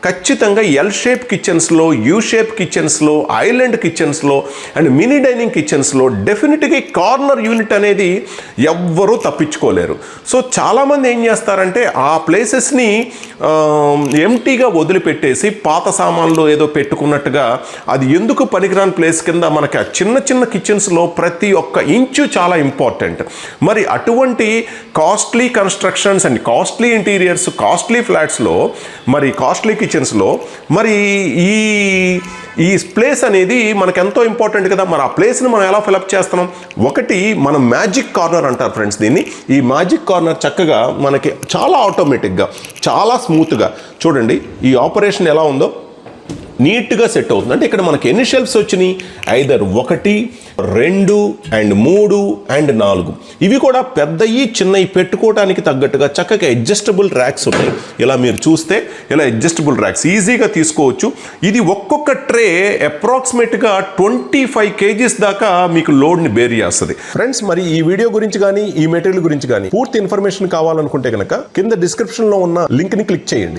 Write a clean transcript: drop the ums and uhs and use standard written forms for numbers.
ఖచ్చితంగా L shape కిచెన్స్లో, U shape కిచెన్స్లో, ఐలాండ్ కిచెన్స్లో అండ్ మినీ డైనింగ్ కిచెన్స్లో డెఫినెట్గా కార్నర్ యూనిట్ అనేది ఎవ్వరూ తప్పించుకోలేరు. సో చాలామంది ఏం చేస్తారంటే ఆ ప్లేసెస్ని ఎంటీగా వదిలిపెట్టేసి పాత సామాన్లు ఏదో పెట్టుకున్నట్టుగా అది ఎందుకు పనికిరాని ప్లేస్ కింద మనకి ఆ చిన్న చిన్న కిచెన్స్లో ప్రతి ఒక్క ఇంచు చాలా ఇంపార్టెంట్. మరి అటువంటి costly constructions and costly interiors, costly ఫ్లాట్స్లో, మరి కాస్ట్లీ కిచెన్స్లో మరి ఈ ప్లేస్ అనేది మనకు ఎంతో ఇంపార్టెంట్ కదా. మరి ఆ ప్లేస్ని మనం ఎలా ఫిలప్ చేస్తున్నాం? ఒకటి మనం మ్యాజిక్ కార్నర్ అంటారు ఫ్రెండ్స్ దీన్ని. ఈ మ్యాజిక్ కార్నర్ చక్కగా మనకి చాలా ఆటోమేటిక్గా, చాలా స్మూత్గా చూడండి ఈ ఆపరేషన్ ఎలా ఉందో నీట్గా సెట్ అవుతుంది. అంటే ఇక్కడ మనకి ఎన్ని షెల్ఫ్స్ వచ్చినాయి? Either 1, 2 and 3 and 4. ఇవి కూడా పెద్దవి చిన్నవి పెట్టుకోవడానికి తగ్గట్టుగా చక్కగా అడ్జస్టబుల్ ర్యాక్స్ ఉన్నాయి. ఇలా మీరు చూస్తే ఇలా అడ్జస్టబుల్ ర్యాక్స్ ఈజీగా తీసుకోవచ్చు. ఇది ఒక్కొక్క ట్రే అప్రాక్సిమేట్గా 25 kgs దాకా మీకు లోడ్ని బేర్ చేస్తుంది. ఫ్రెండ్స్ మరి ఈ వీడియో గురించి కానీ ఈ మెటీరియల్ గురించి కానీ పూర్తి ఇన్ఫర్మేషన్ కావాలనుకుంటే కనుక కింద డిస్క్రిప్షన్లో ఉన్న లింక్ని క్లిక్ చేయండి.